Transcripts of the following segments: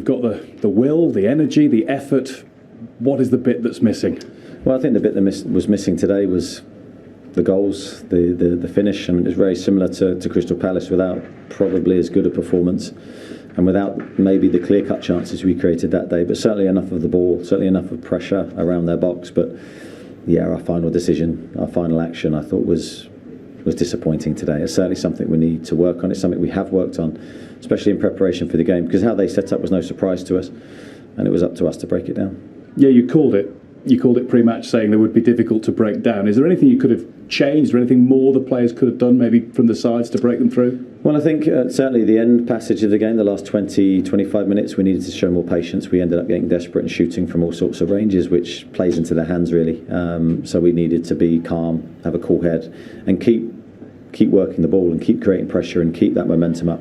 You've got the will, the energy, the effort. What is the bit that's missing? Well, I think the bit that was missing today was the goals, the finish. I mean, it was very similar to Crystal Palace, without probably as good a performance and without maybe the clear-cut chances we created that day, but certainly enough of the ball, certainly enough of pressure around their box. But yeah, our final decision, our final action, I thought was disappointing today. It's certainly something we need to work on. It's something we have worked on, especially in preparation for the game, because how they set up was no surprise to us, and it was up to us to break it down. Yeah, you called it pre-match, saying they would be difficult to break down. Is there anything you could have changed, or anything more the players could have done, maybe from the sides, to break them through? Well, I think certainly the end passage of the game, the last 20-25 minutes, we needed to show more patience. We ended up getting desperate and shooting from all sorts of ranges, which plays into their hands, really. So we needed to be calm, have a cool head, and keep working the ball and keep creating pressure and keep that momentum up.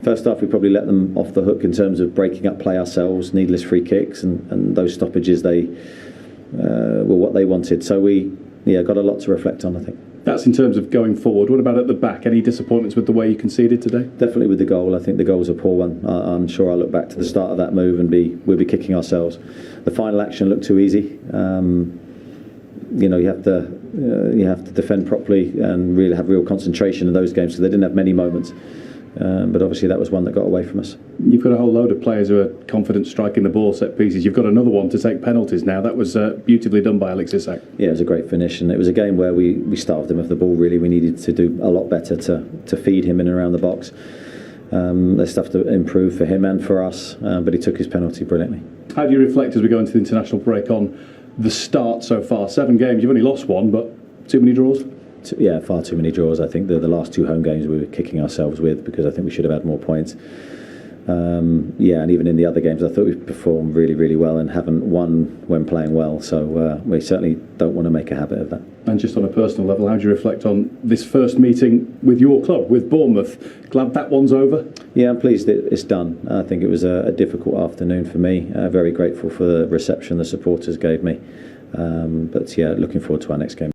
First half, we probably let them off the hook in terms of breaking up play ourselves, needless free kicks, and those stoppages, they were what they wanted. So we got a lot to reflect on, I think. That's in terms of going forward. What about at the back? Any disappointments with the way you conceded today? Definitely with the goal. I think the goal was a poor one. I'm sure I'll look back to the start of that move and we'll be kicking ourselves. The final action looked too easy. You have to defend properly and really have real concentration in those games, so they didn't have many moments. But obviously that was one that got away from us. You've got a whole load of players who are confident striking the ball, set pieces. You've got another one to take penalties now. That was beautifully done by Isak. Yeah, it was a great finish, and it was a game where we starved him of the ball, really. We needed to do a lot better to feed him in and around the box. There's stuff to improve for him and for us, but he took his penalty brilliantly. How do you reflect as we go into the international break on the start so far? 7 games, you've only lost 1, but too many draws? Yeah, far too many draws. I think the last 2 home games we were kicking ourselves with, because I think we should have had more points. And even in the other games, I thought we performed really, really well and haven't won when playing well. So we certainly don't want to make a habit of that. And just on a personal level, how do you reflect on this first meeting with your club, with Bournemouth? Glad that one's over? Yeah, I'm pleased it's done. I think it was a difficult afternoon for me. Very grateful for the reception the supporters gave me. But yeah, looking forward to our next game.